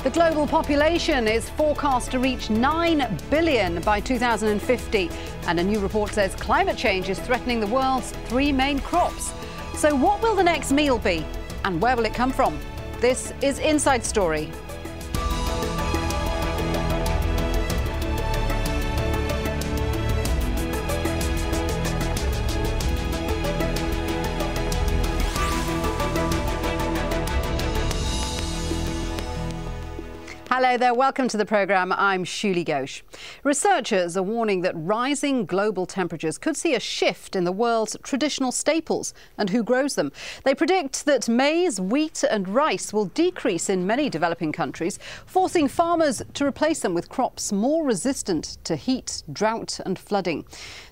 The global population is forecast to reach 9 billion by 2050. And a new report says climate change is threatening the world's three main crops. So what will the next meal be? And where will it come from? This is Inside Story. Hello there, welcome to the programme. I'm Shuli Ghosh. Researchers are warning that rising global temperatures could see a shift in the world's traditional staples and who grows them. They predict that maize, wheat and rice will decrease in many developing countries, forcing farmers to replace them with crops more resistant to heat, drought and flooding.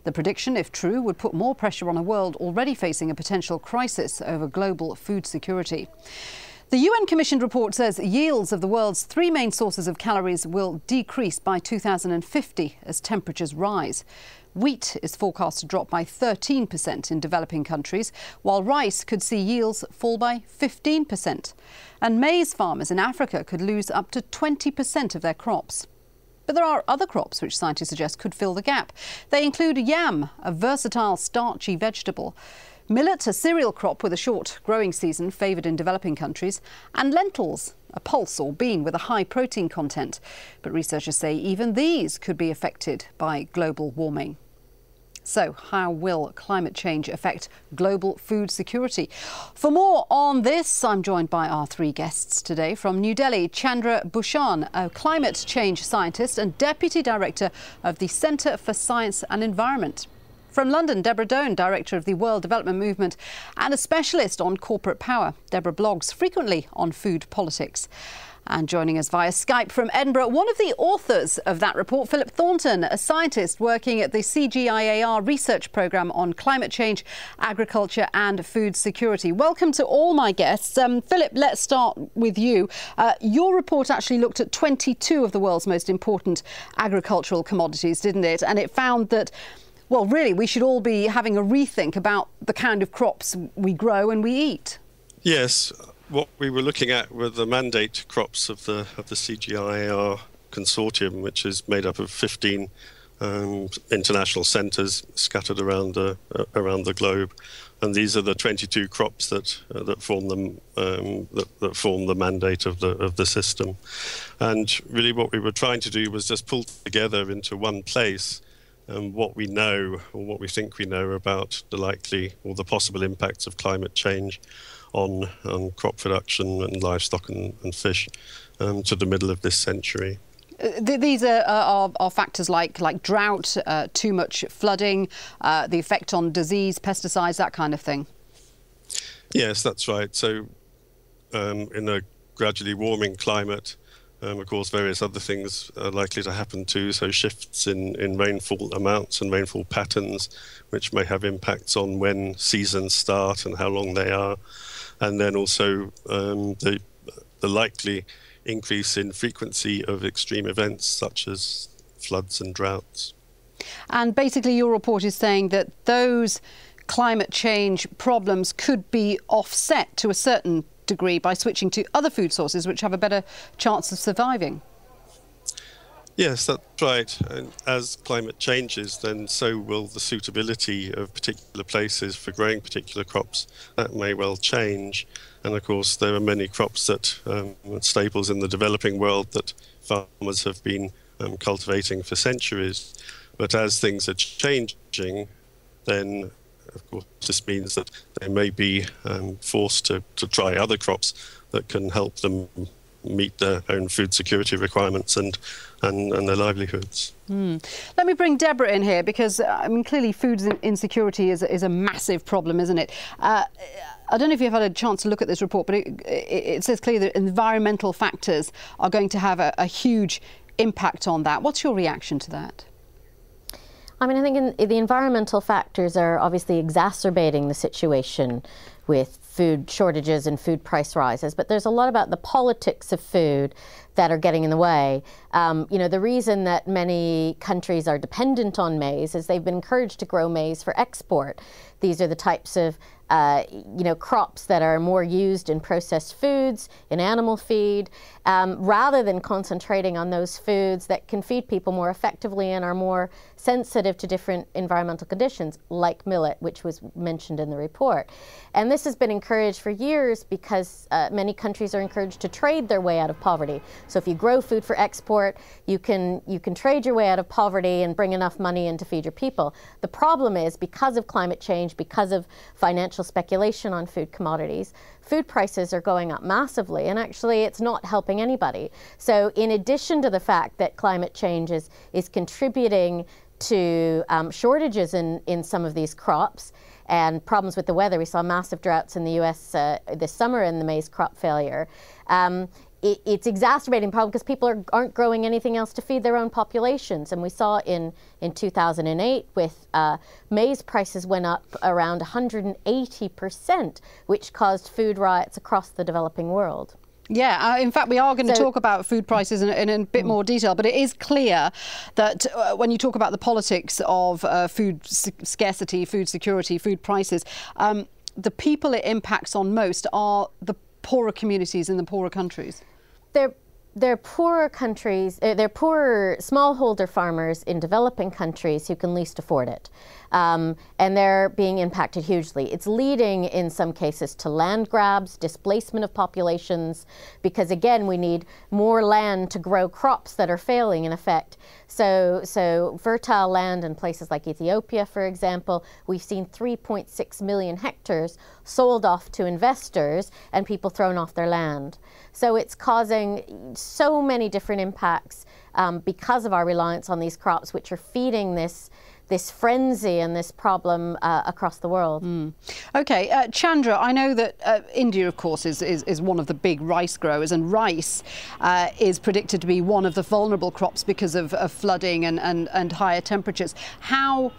The prediction, if true, would put more pressure on a world already facing a potential crisis over global food security. The UN-commissioned report says yields of the world's three main sources of calories will decrease by 2050 as temperatures rise. Wheat is forecast to drop by 13% in developing countries, while rice could see yields fall by 15%. And maize farmers in Africa could lose up to 20% of their crops. But there are other crops which scientists suggest could fill the gap. They include yam, a versatile starchy vegetable, millet, a cereal crop with a short growing season favoured in developing countries, and lentils, a pulse or bean with a high protein content. But researchers say even these could be affected by global warming. So how will climate change affect global food security? For more on this, I'm joined by our three guests today. From New Delhi, Chandra Bhushan, a climate change scientist and Deputy Director of the Centre for Science and Environment. From London, Deborah Doan, Director of the World Development Movement and a specialist on corporate power. Deborah blogs frequently on food politics. And joining us via Skype from Edinburgh, one of the authors of that report, Philip Thornton, a scientist working at the CGIAR research programme on climate change, agriculture and food security. Welcome to all my guests. Philip, let's start with you. Your report actually looked at 22 of the world's most important agricultural commodities, didn't it? And it found that, well, really, we should all be having a rethink about the kind of crops we grow and we eat. Yes. What we were looking at were the mandate crops of the CGIAR consortium, which is made up of 15 international centres scattered around the globe, and these are the 22 crops that form the mandate of the system. And really, what we were trying to do was just pull together into one place what we know, or what we think we know, about the likely or the possible impacts of climate change on crop production and livestock and fish to the middle of this century. These are factors like drought, too much flooding, the effect on disease, pesticides, that kind of thing. Yes, that's right. So in a gradually warming climate, of course, various other things are likely to happen too. So shifts in rainfall amounts and rainfall patterns, which may have impacts on when seasons start and how long they are. And then also the likely increase in frequency of extreme events such as floods and droughts. And basically your report is saying that those climate change problems could be offset to a certain degree by switching to other food sources which have a better chance of surviving. Yes, that's right. And as climate changes, then so will the suitability of particular places for growing particular crops. That may well change. And of course, there are many crops that staples in the developing world that farmers have been cultivating for centuries. But as things are changing, then of course this means that they may be forced to try other crops that can help them meet their own food security requirements and their livelihoods. Let me bring Deborah in here because, I mean, clearly food insecurity is a massive problem, isn't it? I don't know if you've had a chance to look at this report, but it says clearly that environmental factors are going to have a huge impact on that. What's your reaction to that? I mean, I think the environmental factors are obviously exacerbating the situation with food shortages and food price rises, but there's a lot about the politics of food that are getting in the way. The reason that many countries are dependent on maize is they've been encouraged to grow maize for export. These are the types of crops that are more used in processed foods, in animal feed, rather than concentrating on those foods that can feed people more effectively and are more sensitive to different environmental conditions, like millet, which was mentioned in the report. And this has been encouraged for years because many countries are encouraged to trade their way out of poverty. So if you grow food for export, you can trade your way out of poverty and bring enough money in to feed your people. The problem is, because of climate change, because of financial speculation on food commodities, food prices are going up massively, and actually it's not helping anybody. So in addition to the fact that climate change is contributing to shortages in some of these crops and problems with the weather, we saw massive droughts in the US this summer in the maize crop failure. It's exacerbating the problem because people aren't growing anything else to feed their own populations. And we saw in 2008 with maize prices went up around 180%, which caused food riots across the developing world. Yeah, in fact, we are going to talk about food prices in a bit more detail, but it is clear that when you talk about the politics of food scarcity, food security, food prices, the people it impacts on most are the poorer communities in the poorer countries. They're poorer countries, they're poorer smallholder farmers in developing countries who can least afford it. And they're being impacted hugely. It's leading in some cases to land grabs, displacement of populations, because again, we need more land to grow crops that are failing in effect. So fertile land in places like Ethiopia, for example, we've seen 3.6 million hectares sold off to investors and people thrown off their land. So it's causing so many different impacts because of our reliance on these crops, which are feeding this frenzy and this problem across the world. Okay, Chandra, I know that India, of course, is one of the big rice growers, and rice is predicted to be one of the vulnerable crops because of flooding and higher temperatures. How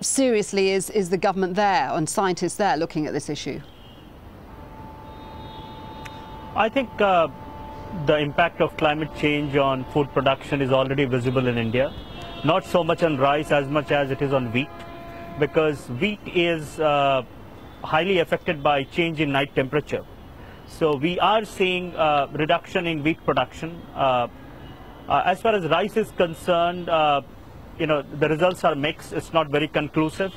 seriously is the government there and scientists there looking at this issue? I think the impact of climate change on food production is already visible in India. Not so much on rice as much as it is on wheat, because wheat is highly affected by change in night temperature. So we are seeing reduction in wheat production. As far as rice is concerned, the results are mixed. It's not very conclusive.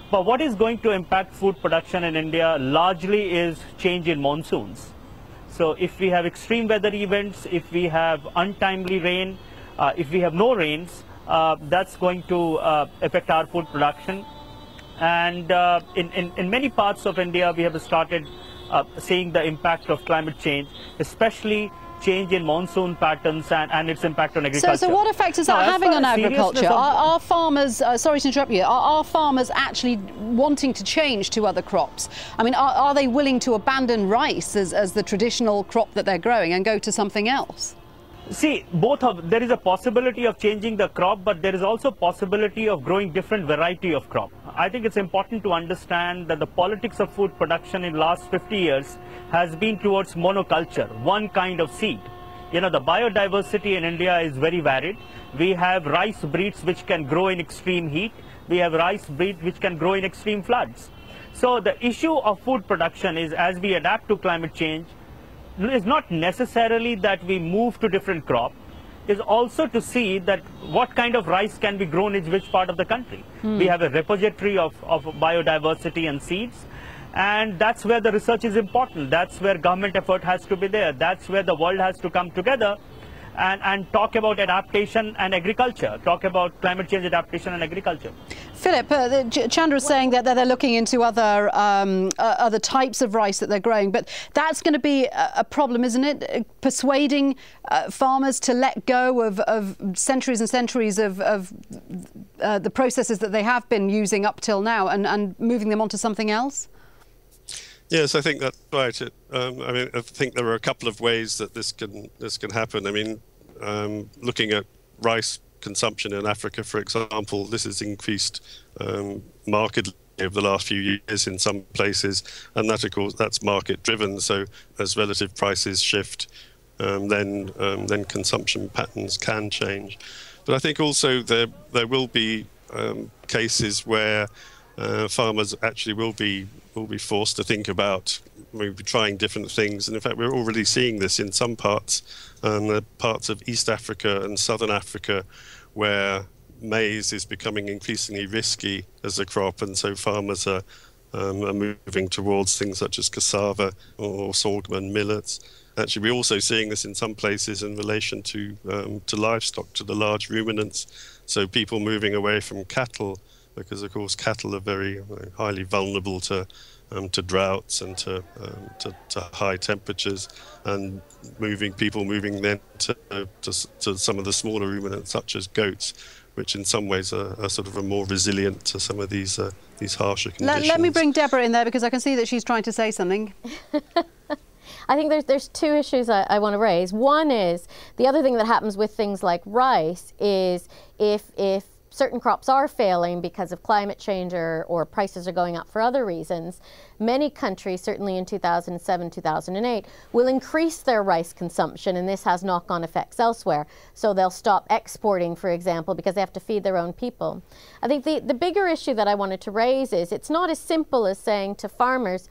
But what is going to impact food production in India largely is change in monsoons. So if we have extreme weather events, if we have untimely rain, if we have no rains, that's going to affect our food production. And in many parts of India, we have started seeing the impact of climate change, especially change in monsoon patterns and its impact on agriculture. So what effect is that having on agriculture? Are farmers, sorry to interrupt you, are farmers actually wanting to change to other crops? I mean, are they willing to abandon rice as the traditional crop that they're growing and go to something else? See, there is a possibility of changing the crop, but there is also possibility of growing different variety of crop. I think it's important to understand that the politics of food production in the last 50 years has been towards monoculture, one kind of seed. The biodiversity in India is very varied. We have rice breeds which can grow in extreme heat. We have rice breeds which can grow in extreme floods. So the issue of food production is, as we adapt to climate change, is not necessarily that we move to different crop, is also to see that what kind of rice can be grown in which part of the country. We have a repository of biodiversity and seeds, and that's where the research is important. That's where government effort has to be there. That's where the world has to come together and talk about adaptation and agriculture, talk about climate change adaptation and agriculture. Philip, Chandra is saying that they're looking into other types of rice that they're growing, but that's going to be a problem, isn't it? Persuading farmers to let go of centuries and centuries of the processes that they have been using up till now and moving them onto something else? Yes, I think that's right. I think there are a couple of ways that this can happen. I mean, looking at rice consumption in Africa, for example, this has increased markedly over the last few years in some places, and that, of course, that's market driven. So as relative prices shift, then consumption patterns can change. But I think also there will be cases where farmers actually will be forced to think about maybe trying different things. And in fact, we're already seeing this in some parts, parts of East Africa and Southern Africa, where maize is becoming increasingly risky as a crop, and so farmers are moving towards things such as cassava or sorghum and millets. Actually, we're also seeing this in some places in relation to livestock, to the large ruminants. So people moving away from cattle, because of course cattle are very highly vulnerable to droughts and to high temperatures, and people moving then to some of the smaller ruminants such as goats, which in some ways are sort of more resilient to some of these harsher conditions. Let me bring Deborah in there, because I can see that she's trying to say something. I think there's two issues I want to raise. One is, the other thing that happens with things like rice is if certain crops are failing because of climate change or prices are going up for other reasons, many countries, certainly in 2007, 2008, will increase their rice consumption, and this has knock-on effects elsewhere. So they'll stop exporting, for example, because they have to feed their own people. I think the bigger issue that I wanted to raise is, it's not as simple as saying to farmers,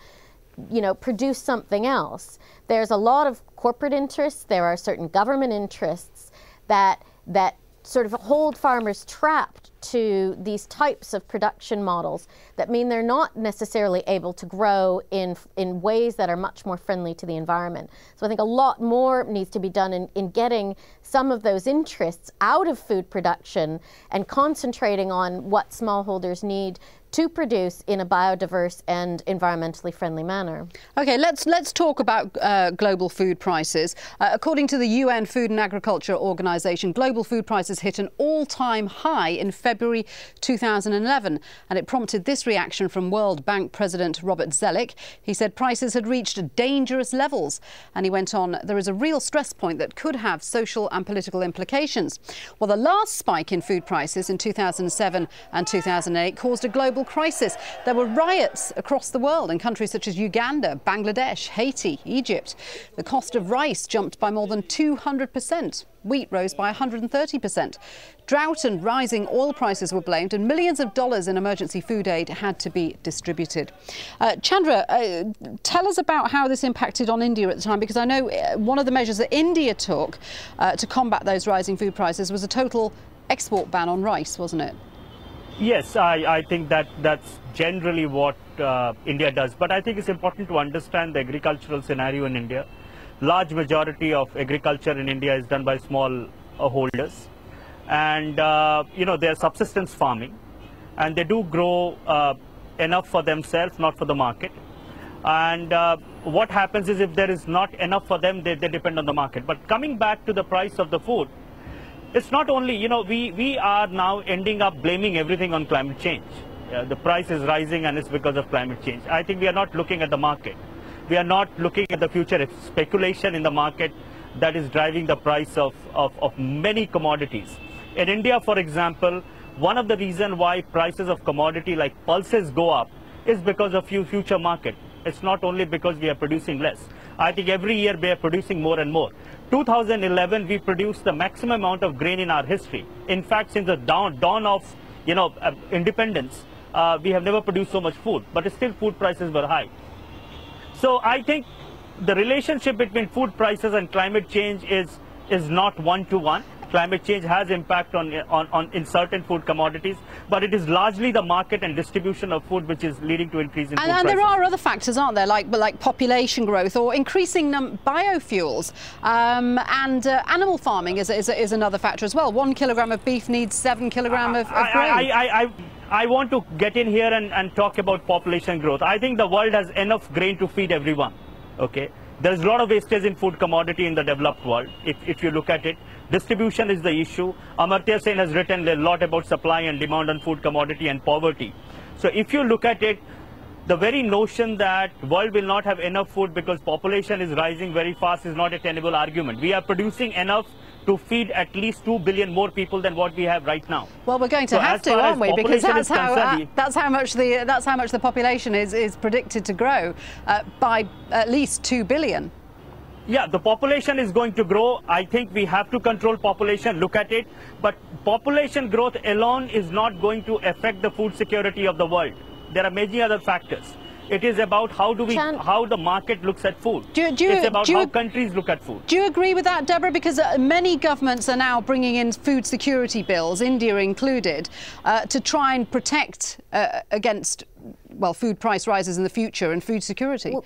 produce something else. There's a lot of corporate interests, there are certain government interests that sort of hold farmers trapped to these types of production models that mean they're not necessarily able to grow in ways that are much more friendly to the environment. So I think a lot more needs to be done in getting some of those interests out of food production and concentrating on what smallholders need to produce in a biodiverse and environmentally friendly manner. Okay, let's talk about global food prices. According to the UN Food and Agriculture Organization, global food prices hit an all-time high in February 2011, and it prompted this reaction from World Bank President Robert Zoellick. He said prices had reached dangerous levels, and he went on, there is a real stress point that could have social and political implications. Well, the last spike in food prices in 2007 and 2008 caused a global crisis. There were riots across the world in countries such as Uganda, Bangladesh, Haiti, Egypt. The cost of rice jumped by more than 200%. Wheat rose by 130%. Drought and rising oil prices were blamed, and millions of dollars in emergency food aid had to be distributed. Chandra, tell us about how this impacted on India at the time, because I know one of the measures that India took to combat those rising food prices was a total export ban on rice, wasn't it? Yes, I think that's generally what India does. But I think it's important to understand the agricultural scenario in India. Large majority of agriculture in India is done by small holders. And, they're subsistence farming. And they do grow enough for themselves, not for the market. And what happens is, if there is not enough for them, they depend on the market. But coming back to the price of the food, it's not only, we are now ending up blaming everything on climate change. The price is rising and it's because of climate change. I think we are not looking at the market. We are not looking at the future. It's speculation in the market that is driving the price of many commodities. In India, for example, one of the reasons why prices of commodity like pulses go up is because of future market. It's not only because we are producing less. I think every year we are producing more and more. 2011, we produced the maximum amount of grain in our history. In fact, since the dawn of independence, we have never produced so much food, but still food prices were high. So I think the relationship between food prices and climate change is not one-to-one. Climate change has impact in certain food commodities, but it is largely the market and distribution of food which is leading to increase in food prices. And there are other factors, aren't there, like population growth or increasing biofuels, and animal farming is another factor as well. 1 kilogram of beef needs 7 kilograms of grain. I want to get in here and talk about population growth. I think the world has enough grain to feed everyone. Okay, there is a lot of wastage in food commodity in the developed world. If you look at it, distribution is the issue. Amartya Sen has written a lot about supply and demand on food commodity and poverty. So if you look at it, the very notion that world will not have enough food because population is rising very fast is not a tenable argument. We are producing enough to feed at least 2 billion more people than what we have right now. Well, we're going to have to, aren't we? Because that's how much the population is predicted to grow by at least 2 billion. Yeah, the population is going to grow. I think we have to control population, look at it. But population growth alone is not going to affect the food security of the world. there are many other factors. It is about how the market looks at food. It's about how countries look at food. Do you agree with that, Deborah? Because many governments are now bringing in food security bills, India included, to try and protect against, well, food price rises in the future and food security.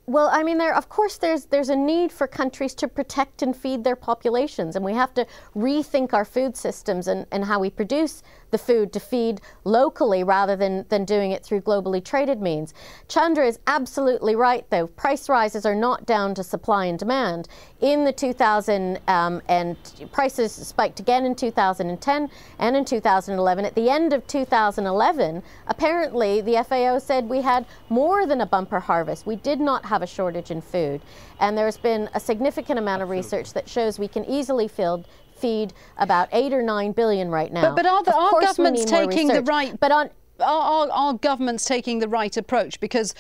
Well, I mean, of course, there's a need for countries to protect and feed their populations, and we have to rethink our food systems and how we produce the food to feed locally rather than doing it through globally traded means. Chandra is absolutely right, though. Price rises are not down to supply and demand. In the 2000, and prices spiked again in 2010 and in 2011. At the end of 2011, apparently the FAO said we had more than a bumper harvest. We did not have a shortage in food. And there's been a significant amount of research that shows we can easily feed about 8 or 9 billion right now. But are governments taking the right? But are governments taking the right approach? Because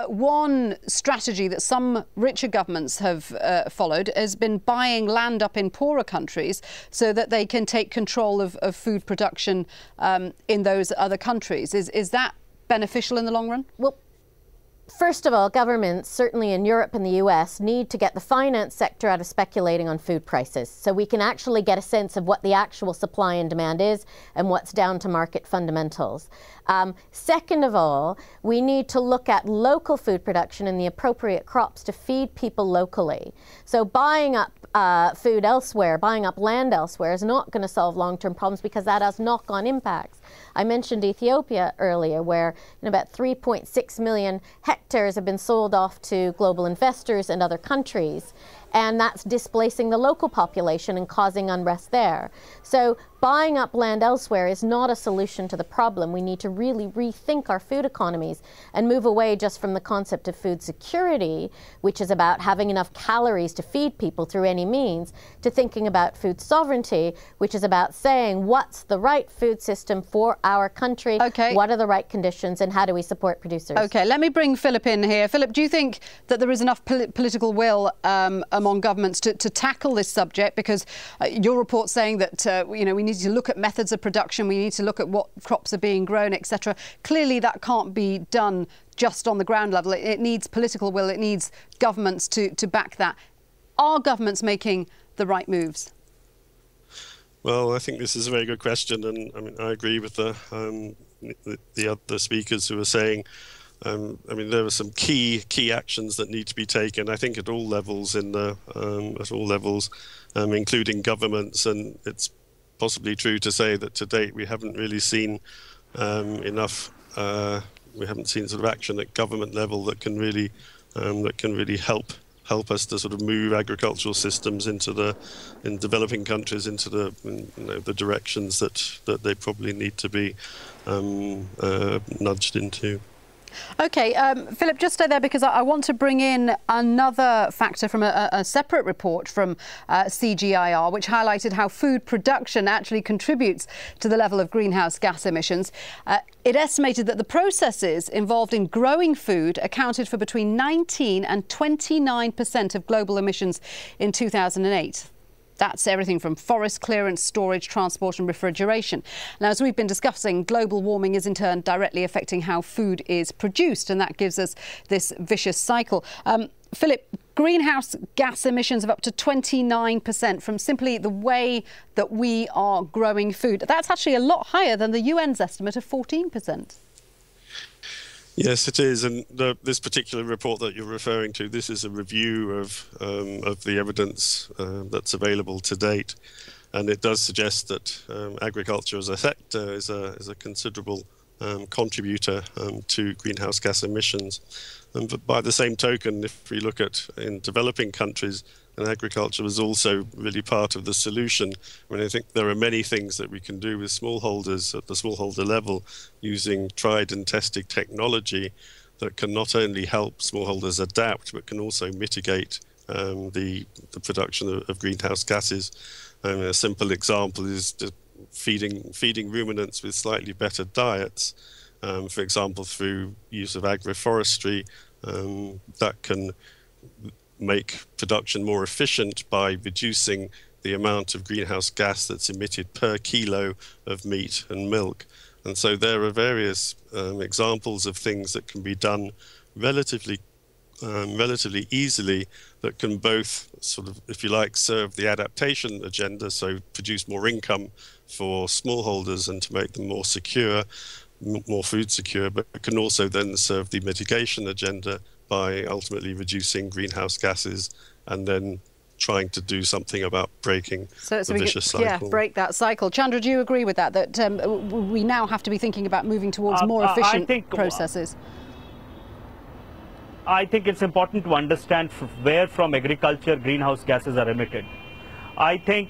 one strategy that some richer governments have followed has been buying land up in poorer countries so that they can take control of food production in those other countries. Is that beneficial in the long run? Well, first of all, governments, certainly in Europe and the US, need to get the finance sector out of speculating on food prices so we can actually get a sense of what the actual supply and demand is and what's down to market fundamentals. Second of all, we need to look at local food production and the appropriate crops to feed people locally. So buying up food elsewhere, buying up land elsewhere is not going to solve long-term problems because that has knock-on impacts. I mentioned Ethiopia earlier, where about 3.6 million hectares have been sold off to global investors and other countries, and that's displacing the local population and causing unrest there. So buying up land elsewhere is not a solution to the problem. We need to really rethink our food economies and move away just from the concept of food security, which is about having enough calories to feed people through any means, to thinking about food sovereignty, which is about saying what's the right food system for our country, what are the right conditions, and how do we support producers. Okay, let me bring Philip in here. Philip, do you think that there is enough political will among governments to tackle this subject? Because your report's saying that we need to look at methods of production, we need to look at what crops are being grown, etc. Clearly that can't be done just on the ground level. It needs political will, it needs governments to back that. Are governments making the right moves? Well, I think this is a very good question, and I mean I agree with the other speakers who are saying I mean, there are some key actions that need to be taken, I think, at all levels including governments. And it's possibly true to say that to date we haven't really seen enough. We haven't seen sort of action at government level that can really help us to sort of move agricultural systems in developing countries into the directions that they probably need to be nudged into. OK, Philip, just stay there because I want to bring in another factor from a separate report from CGIAR, which highlighted how food production actually contributes to the level of greenhouse gas emissions. It estimated that the processes involved in growing food accounted for between 19 and 29% of global emissions in 2008. That's everything from forest clearance, storage, transport and refrigeration. Now, as we've been discussing, global warming is in turn directly affecting how food is produced, and that gives us this vicious cycle. Philip, greenhouse gas emissions of up to 29% from simply the way that we are growing food. That's actually a lot higher than the UN's estimate of 14%. Yes, it is, and this particular report that you're referring to, this is a review of the evidence that's available to date, and it does suggest that agriculture as a sector is a considerable contributor to greenhouse gas emissions. But by the same token, if we look at in developing countries, and agriculture is also really part of the solution. I mean, I think there are many things that we can do with smallholders at the smallholder level using tried and tested technology that can not only help smallholders adapt, but can also mitigate the production of greenhouse gases. A simple example is just feeding ruminants with slightly better diets, for example, through use of agroforestry, that can make production more efficient by reducing the amount of greenhouse gas that's emitted per kilo of meat and milk. And so there are various examples of things that can be done relatively easily that can both sort of, if you like, serve the adaptation agenda, so produce more income for smallholders and to make them more secure, more food secure, but it can also then serve the mitigation agenda by ultimately reducing greenhouse gases and then trying to do something about breaking the vicious cycle. Yeah, break that cycle. Chandra, do you agree with that, that we now have to be thinking about moving towards more efficient processes? I think it's important to understand where from agriculture greenhouse gases are emitted. I think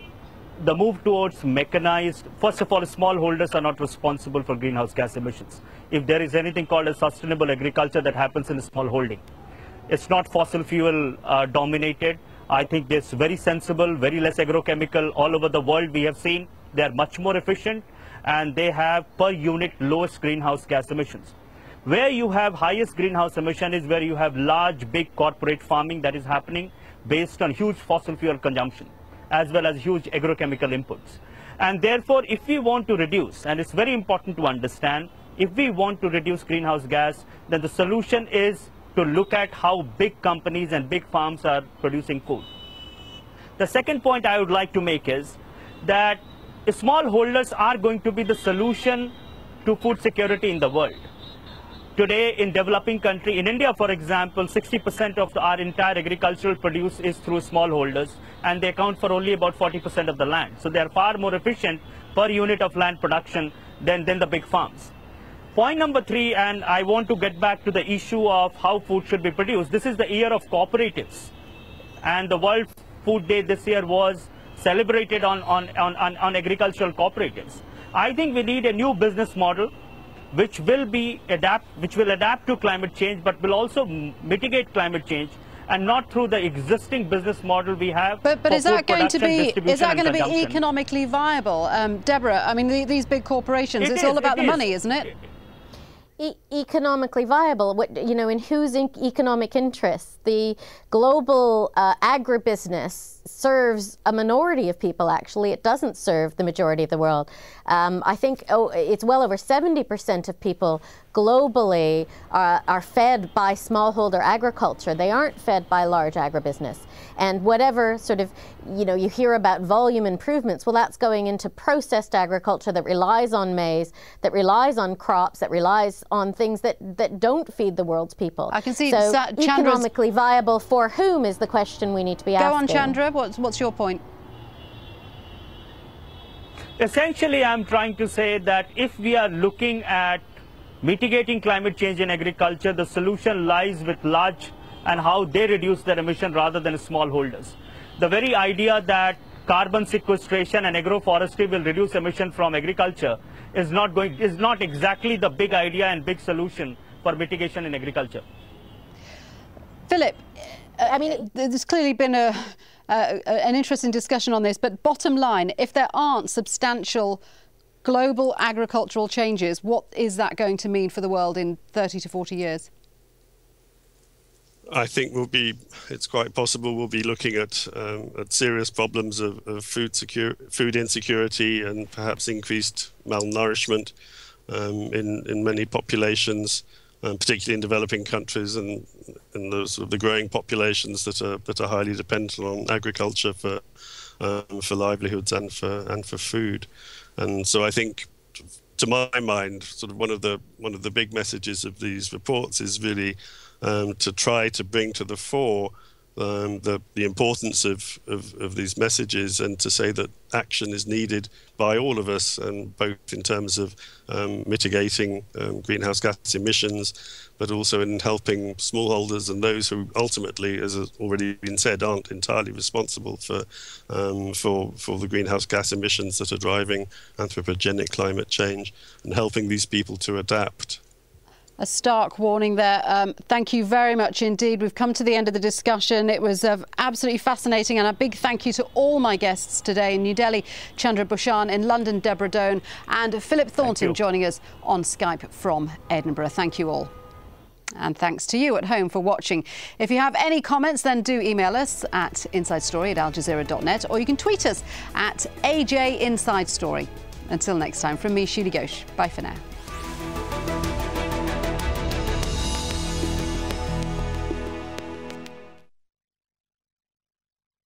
the move towards mechanized, first of all, smallholders are not responsible for greenhouse gas emissions. If there is anything called a sustainable agriculture that happens in smallholding, it's not fossil fuel dominated. I think it's very sensible, very less agrochemical. All over the world we have seen they are much more efficient and they have per unit lowest greenhouse gas emissions. Where you have highest greenhouse emission is where you have large, big corporate farming that is happening based on huge fossil fuel consumption, as well as huge agrochemical inputs. And therefore, if we want to reduce, and it's very important to understand, if we want to reduce greenhouse gas, then the solution is to look at how big companies and big farms are producing food. The second point I would like to make is that smallholders are going to be the solution to food security in the world. Today, in developing country, in India, for example, 60% of our entire agricultural produce is through smallholders, and they account for only about 40% of the land. So they are far more efficient per unit of land production than the big farms. Point number 3, and I want to get back to the issue of how food should be produced. This is the year of cooperatives, and the World Food Day this year was celebrated on agricultural cooperatives. I think we need a new business model which will adapt to climate change, but will also mitigate climate change, and not through the existing business model we have. But is that going to be economically viable, Deborah? I mean, these big corporations. It's all about the money, isn't it? Economically viable, you know, in whose economic interests? The global agribusiness serves a minority of people, actually. It doesn't serve the majority of the world. I think it's well over 70% of people globally are fed by smallholder agriculture. They aren't fed by large agribusiness. And whatever sort of, you know, you hear about volume improvements, well, that's going into processed agriculture that relies on maize, that relies on crops, that relies on things that don't feed the world's people. I can see so economically viable for whom is the question we need to be asking. Go on, Chandra. What's your point? Essentially, I'm trying to say that if we are looking at mitigating climate change in agriculture, the solution lies with large and how they reduce their emission rather than smallholders. The very idea that carbon sequestration and agroforestry will reduce emission from agriculture is not exactly the big idea and big solution for mitigation in agriculture. Philip, I mean, there's clearly been an interesting discussion on this, but bottom line, if there aren't substantial global agricultural changes, what is that going to mean for the world in 30 to 40 years? I think it's quite possible we'll be looking at serious problems of food insecurity and perhaps increased malnourishment in many populations, particularly in developing countries and in the growing populations that are highly dependent on agriculture for livelihoods and for food. And so I think, to my mind, sort of one of the big messages of these reports is really to try to bring to the fore the importance of these messages, and to say that action is needed by all of us, and both in terms of mitigating greenhouse gas emissions, but also in helping smallholders and those who ultimately, as has already been said, aren't entirely responsible for the greenhouse gas emissions that are driving anthropogenic climate change, and helping these people to adapt. A stark warning there. Thank you very much indeed. We've come to the end of the discussion. It was absolutely fascinating, and a big thank you to all my guests today in New Delhi, Chandra Bhushan, in London, Deborah Doan, and Philip Thornton joining us on Skype from Edinburgh. Thank you all. And thanks to you at home for watching. If you have any comments, then do email us at insidestory@aljazeera.net, or you can tweet us at AJ Inside Story. Until next time, from me, Shuli Ghosh. Bye for now.